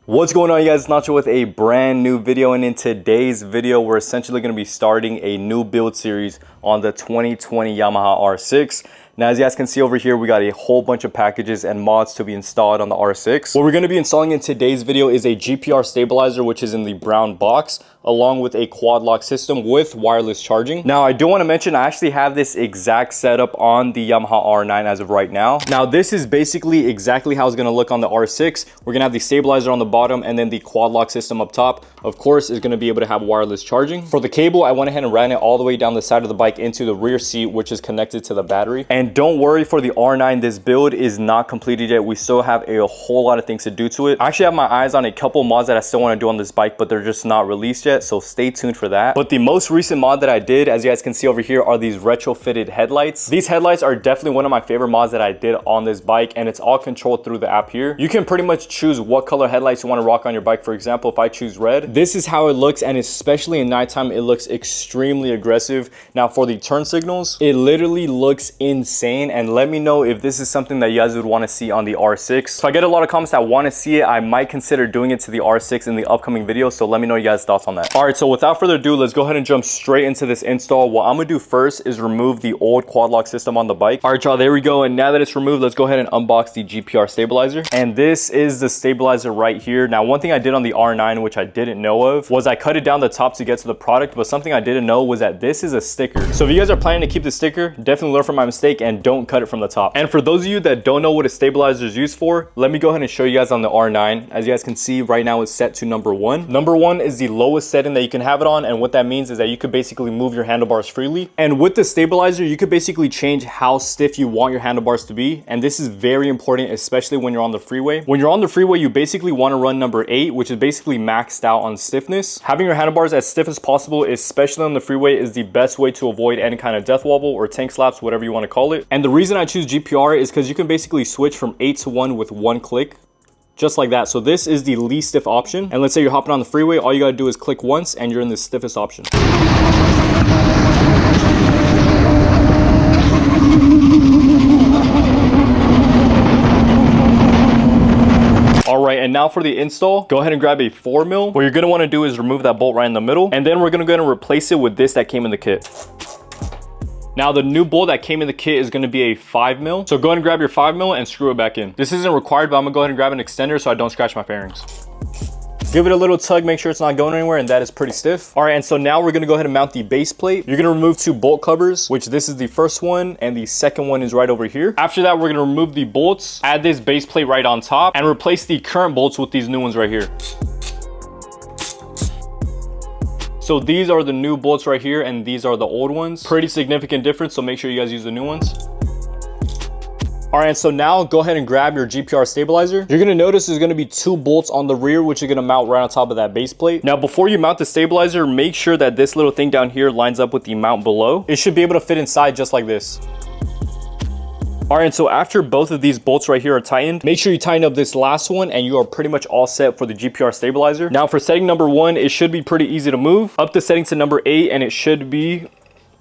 What's going on, you guys? It's Nacho with a brand new video, and in today's video we're essentially going to be starting a new build series on the 2020 Yamaha R6. Now, as you guys can see over here, we got a whole bunch of packages and mods to be installed on the R6. What we're going to be installing in today's video is a GPR stabilizer, which is in the brown box, along with a quad lock system with wireless charging. Now, I do want to mention I actually have this exact setup on the Yamaha R9 as of right now. Now, this is basically exactly how it's going to look on the R6. We're going to have the stabilizer on the bottom and then the quad lock system up top. Of course, is going to be able to have wireless charging. For the cable, I went ahead and ran it all the way down the side of the bike into the rear seat, which is connected to the battery. And don't worry, for the R9, this build is not completed yet. We still have a whole lot of things to do to it. I actually have my eyes on a couple mods that I still want to do on this bike, but they're just not released yet, so stay tuned for that. But the most recent mod that I did, as you guys can see over here, are these retrofitted headlights. These headlights are definitely one of my favorite mods that I did on this bike, and it's all controlled through the app here. You can pretty much choose what color headlights you want to rock on your bike. For example, if I choose red, this is how it looks, and especially in nighttime, it looks extremely aggressive. Now, for the turn signals, it literally looks insane, and let me know if this is something that you guys would want to see on the R6. If I get a lot of comments that want to see it, I might consider doing it to the R6 in the upcoming video, so let me know you guys' thoughts on that. All right, so without further ado, let's go ahead and jump straight into this install. What I'm gonna do first is remove the old quad lock system on the bike. All right, y'all, there we go. And now that it's removed, let's go ahead and unbox the GPR stabilizer. And this is the stabilizer right here. Now, one thing I did on the R9, which I didn't know of, was I cut it down the top to get to the product, but something I didn't know was that this is a sticker. So if you guys are planning to keep the sticker, definitely learn from my mistake and don't cut it from the top. And for those of you that don't know what a stabilizer is used for, let me go ahead and show you guys on the R9. As you guys can see, right now it's set to number 1. Number 1 is the lowest setting that you can have it on, and what that means is that you could basically move your handlebars freely. And with the stabilizer, you could basically change how stiff you want your handlebars to be, and this is very important, especially when you're on the freeway. When you're on the freeway, you basically want to run number 8, which is basically maxed out on stiffness. Having your handlebars as stiff as possible, especially on the freeway, is the best way to avoid any kind of death wobble or tank slaps, whatever you want to call it. And the reason I choose GPR is because you can basically switch from 8 to 1 with one click, just like that. So this is the least stiff option, and let's say you're hopping on the freeway, all you gotta do is click once and you're in the stiffest option. All right, and now for the install, go ahead and grab a 4mm. What you're gonna wanna do is remove that bolt right in the middle, and then we're gonna go ahead and replace it with this that came in the kit. Now, the new bolt that came in the kit is going to be a 5mm. So go ahead and grab your 5mm and screw it back in. This isn't required, but I'm going to go ahead and grab an extender so I don't scratch my fairings. Give it a little tug, make sure it's not going anywhere, and that is pretty stiff. All right, and so now we're going to go ahead and mount the base plate. You're going to remove 2 bolt covers, which this is the first one, and the second one is right over here. After that, we're going to remove the bolts, add this base plate right on top, and replace the current bolts with these new ones right here. So these are the new bolts right here, and these are the old ones. Pretty significant difference, so make sure you guys use the new ones. All right, so now go ahead and grab your GPR stabilizer. You're gonna notice there's gonna be 2 bolts on the rear, which you're gonna mount right on top of that base plate. Now, before you mount the stabilizer, make sure that this little thing down here lines up with the mount below. It should be able to fit inside just like this. All right, so after both of these bolts right here are tightened, make sure you tighten up this last one and you are pretty much all set for the GPR stabilizer. Now, for setting number 1, it should be pretty easy to move. Up the setting to number 8 and it should be...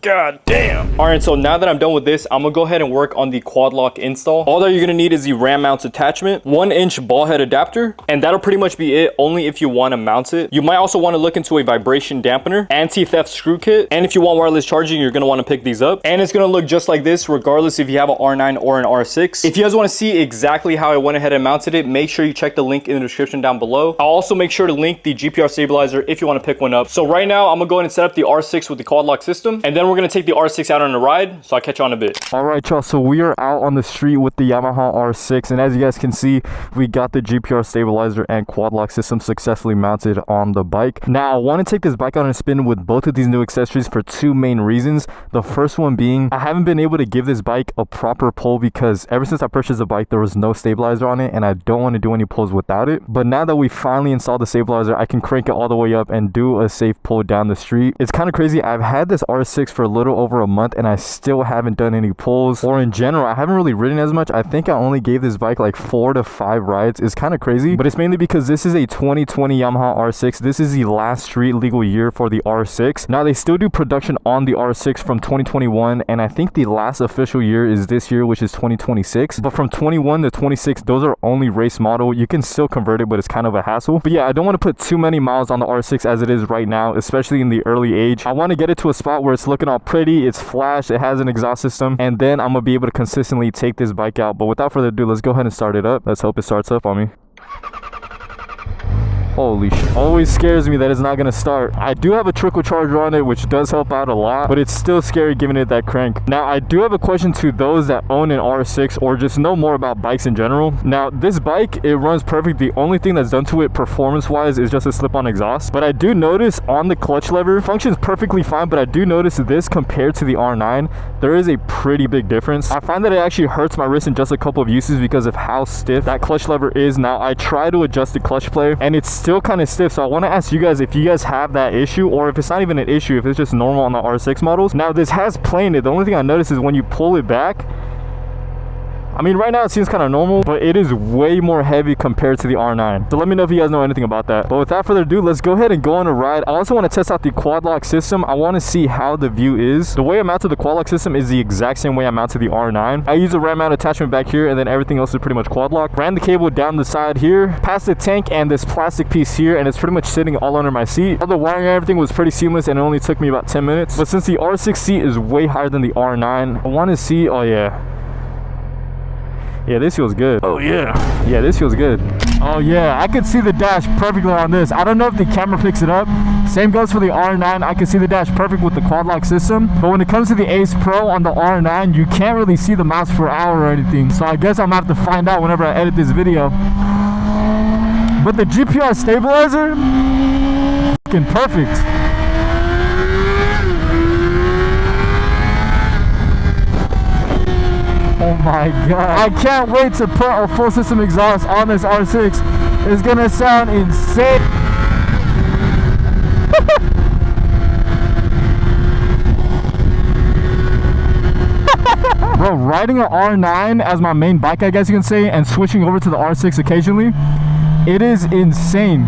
God damn. All right, so now that I'm done with this, I'm gonna go ahead and work on the quad lock install. All that you're gonna need is the ram mounts attachment, 1-inch ball head adapter, and that'll pretty much be it, only if you wanna mount it. You might also wanna look into a vibration dampener, anti-theft screw kit, and if you want wireless charging, you're gonna wanna pick these up. And it's gonna look just like this, regardless if you have an R9 or an R6. If you guys wanna see exactly how I went ahead and mounted it, make sure you check the link in the description down below. I'll also make sure to link the GPR stabilizer if you wanna pick one up. So right now, I'm gonna go ahead and set up the R6 with the quad lock system, and then we're gonna take the R6 out on a ride, so I'll catch you on a bit. All right, y'all, so we are out on the street with the Yamaha R6, and as you guys can see, we got the GPR stabilizer and quad lock system successfully mounted on the bike. Now, I want to take this bike on a spin with both of these new accessories for 2 main reasons. The first one being, I haven't been able to give this bike a proper pull because ever since I purchased the bike, there was no stabilizer on it, and I don't want to do any pulls without it. But now that we finally installed the stabilizer, I can crank it all the way up and do a safe pull down the street. It's kind of crazy. I've had this R6 for a little over a month and I still haven't done any pulls, or in general I haven't really ridden as much. I think I only gave this bike like 4 to 5 rides. It's kind of crazy, but it's mainly because this is a 2020 Yamaha R6. This is the last street legal year for the R6. Now they still do production on the R6 from 2021, and I think the last official year is this year, which is 2026. But from 21 to 26, those are only race model. You can still convert it, but it's kind of a hassle. But yeah, I don't want to put too many miles on the R6 as it is right now, especially in the early age. I want to get it to a spot where it's looking all pretty, it's flashed, it has an exhaust system, and then I'm gonna be able to consistently take this bike out. But without further ado, let's go ahead and start it up. Let's hope it starts up on me. Holy shit. Always scares me that it's not gonna start. I do have a trickle charger on it, which does help out a lot, but it's still scary giving it that crank. Now, I do have a question to those that own an R6 or just know more about bikes in general. Now, this bike, it runs perfect. The only thing that's done to it performance-wise is just a slip-on exhaust. But I do notice on the clutch lever, functions perfectly fine, but I do notice this compared to the R9, there is a pretty big difference. I find that it actually hurts my wrist in just a couple of uses because of how stiff that clutch lever is. Now, I try to adjust the clutch play, and it's still kind of stiff. So I want to ask you guys if you guys have that issue, or if it's not even an issue, if it's just normal on the R6 models. Now, this has play in it. The only thing I notice is when you pull it back, I mean, right now it seems kind of normal, but it is way more heavy compared to the R9. So let me know if you guys know anything about that. But without further ado, let's go ahead and go on a ride. I also want to test out the quad lock system. I want to see how the view is. The way I mounted the quad lock system is the exact same way I mounted the R9. I use a ram mount attachment back here, and then everything else is pretty much quad lock. Ran the cable down the side here, past the tank and this plastic piece here, and it's pretty much sitting all under my seat. All the wiring and everything was pretty seamless, and it only took me about 10 minutes. But since the R6 seat is way higher than the R9, I want to see, oh yeah. Yeah, this feels good. Oh yeah. Yeah, this feels good. Oh yeah, I could see the dash perfectly on this. I don't know if the camera picks it up. Same goes for the R9. I can see the dash perfect with the quad lock system. But when it comes to the Ace Pro on the R9, you can't really see the miles per hour or anything. So I guess I'm gonna have to find out whenever I edit this video. But the GPR stabilizer, fucking perfect. Oh my god. I can't wait to put a full system exhaust on this R6. It's gonna sound insane. Bro, riding an R9 as my main bike, I guess you can say, and switching over to the R6 occasionally, it is insane.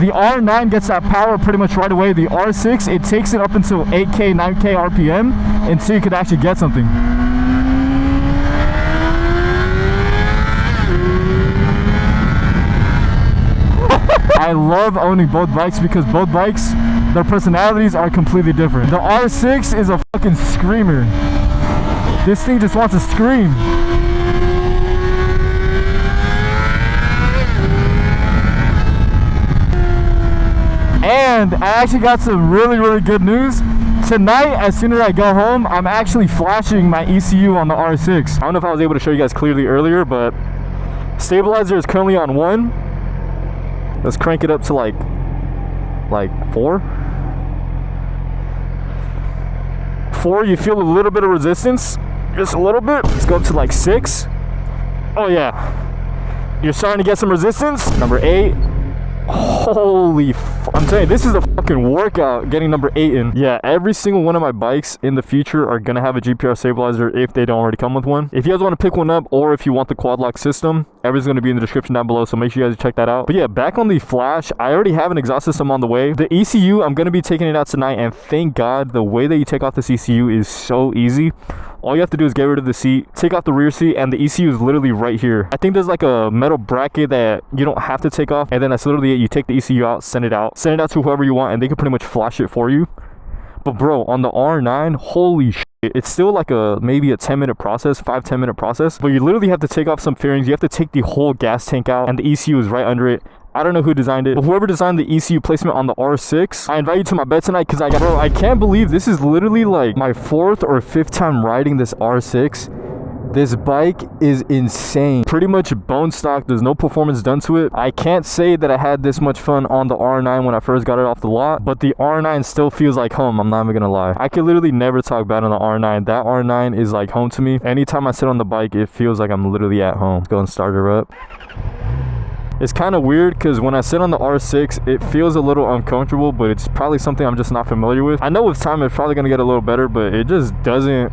The R9 gets that power pretty much right away. The R6, it takes it up until 8K, 9K RPM until you could actually get something. I love owning both bikes because both bikes, their personalities are completely different. The R6 is a fucking screamer. This thing just wants to scream. And I actually got some really good news. Tonight, as soon as I go home, I'm actually flashing my ECU on the R6. I don't know if I was able to show you guys clearly earlier, but stabilizer is currently on 1. Let's crank it up to like 4. 4, you feel a little bit of resistance, just a little bit. Let's go up to like 6. Oh yeah, you're starting to get some resistance. Number 8. Holy I'm telling you, this is a fucking workout getting number 8 in. Yeah, every single one of my bikes in the future are gonna have a GPR stabilizer if they don't already come with one. If you guys want to pick one up, or if you want the quad lock system, everything's gonna be in the description down below, so make sure you guys check that out. But yeah, back on the flash, I already have an exhaust system on the way. The ECU, I'm gonna be taking it out tonight, and thank God the way that you take off this ECU is so easy. All you have to do is get rid of the seat, take off the rear seat, and the ECU is literally right here. I think there's like a metal bracket that you don't have to take off, and then that's literally it. You take the ECU out, send it out to whoever you want, and they can pretty much flash it for you. But bro, on the R9, holy shit, it's still like maybe a 10-minute process, 5-10 minute process, but you literally have to take off some fairings. You have to take the whole gas tank out, and the ECU is right under it. I don't know who designed it, but whoever designed the ECU placement on the R6, I invite you to my bed tonight, because I can't believe this is literally like my 4th or 5th time riding this R6. This bike is insane. Pretty much bone stock. There's no performance done to it. I can't say that I had this much fun on the R9 when I first got it off the lot, but the R9 still feels like home. I'm not even gonna lie. I could literally never talk bad on the R9. That R9 is like home to me. Anytime I sit on the bike, it feels like I'm literally at home. Let's go and start her up. It's kind of weird because when I sit on the R6, it feels a little uncomfortable, but it's probably something I'm just not familiar with. I know with time it's probably gonna get a little better, but it just doesn't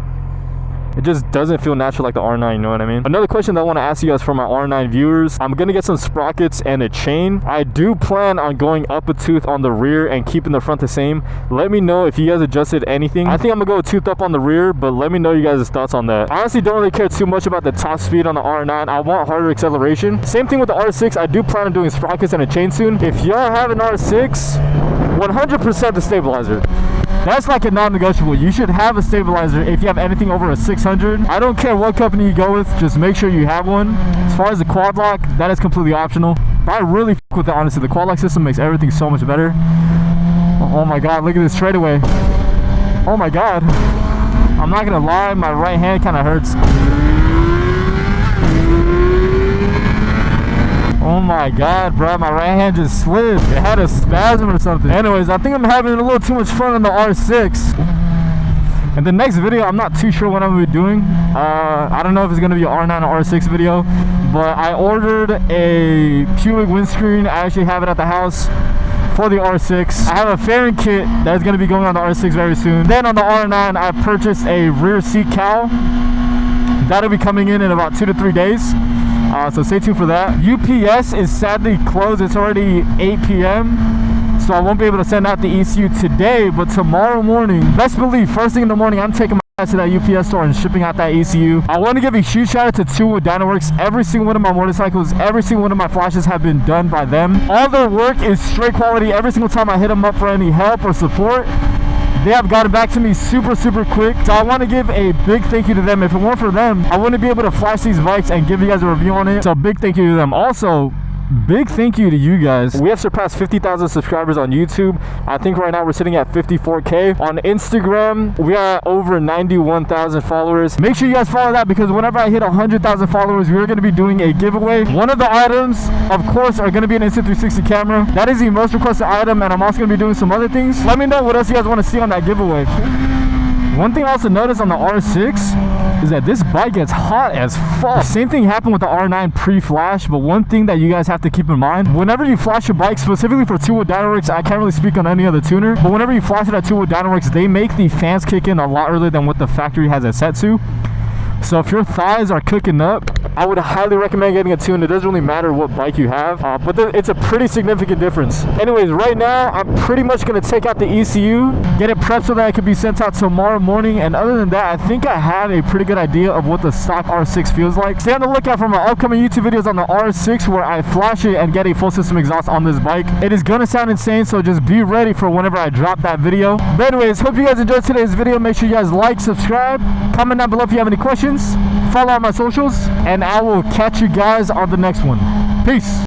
feel natural like the R9, you know what I mean? Another question that I want to ask you guys for my R9 viewers, I'm gonna get some sprockets and a chain. I do plan on going up a tooth on the rear and keeping the front the same. Let me know if you guys adjusted anything. I think I'm gonna go a tooth up on the rear, but let me know you guys' thoughts on that. I honestly don't really care too much about the top speed on the R9. I want harder acceleration. Same thing with the R6. I do plan on doing sprockets and a chain soon. If y'all have an R6, 100% the stabilizer. That's like a non-negotiable. You should have a stabilizer if you have anything over a 600. I don't care what company you go with, just make sure you have one. As far as the quad lock, that is completely optional. But I really fuck with it, honestly. The quad lock system makes everything so much better. Oh my god, look at this straightaway. Oh my god. I'm not gonna lie, my right hand kind of hurts. Oh my god, bro, my right hand just slid. It had a spasm or something. Anyways, I think I'm having a little too much fun on the R6. And the next video, I'm not too sure what I'm gonna be doing. I don't know if it's gonna be an R9 or R6 video, but I ordered a Puig windscreen. I actually have it at the house for the R6. I have a fairing kit that's gonna be going on the R6 very soon. Then on the R9, I purchased a rear seat cowl. That'll be coming in about 2 to 3 days. So stay tuned for that. UPS is sadly closed. It's already 8 p.m. So I won't be able to send out the ECU today, but tomorrow morning, best believe, first thing in the morning, I'm taking my ass to that UPS store and shipping out that ECU. I want to give a huge shout out to Two Wood Dynaworks. Every single one of my motorcycles, every single one of my flashes have been done by them. All their work is straight quality. Every single time I hit them up for any help or support, they have gotten back to me super quick. So I want to give a big thank you to them. If it weren't for them, I wouldn't be able to flash these bikes and give you guys a review on it. So big thank you to them. Also, big thank you to you guys. We have surpassed 50,000 subscribers on YouTube. I think right now we're sitting at 54K. On Instagram, we are at over 91,000 followers. Make sure you guys follow that, because whenever I hit 100,000 followers, we're going to be doing a giveaway. One of the items, of course, are going to be an Insta360 camera. That is the most requested item, and I'm also going to be doing some other things. Let me know what else you guys want to see on that giveaway. One thing I also noticed on the R6 is that this bike gets hot as fuck. The same thing happened with the R9 pre-flash, but one thing that you guys have to keep in mind, whenever you flash your bike, specifically for Two Wood Dynaworks, I can't really speak on any other tuner, but whenever you flash it at Two Wood Dynaworks, they make the fans kick in a lot earlier than what the factory has it set to. So if your thighs are cooking up, I would highly recommend getting a tune. It doesn't really matter what bike you have, but it's a pretty significant difference. Anyways, right now, I'm pretty much going to take out the ECU, get it prepped so that it can be sent out tomorrow morning. And other than that, I think I have a pretty good idea of what the stock R6 feels like. Stay on the lookout for my upcoming YouTube videos on the R6 where I flash it and get a full system exhaust on this bike. It is going to sound insane, so just be ready for whenever I drop that video. But anyways, hope you guys enjoyed today's video. Make sure you guys like, subscribe, comment down below if you have any questions. Follow on my socials, and I will catch you guys on the next one. Peace.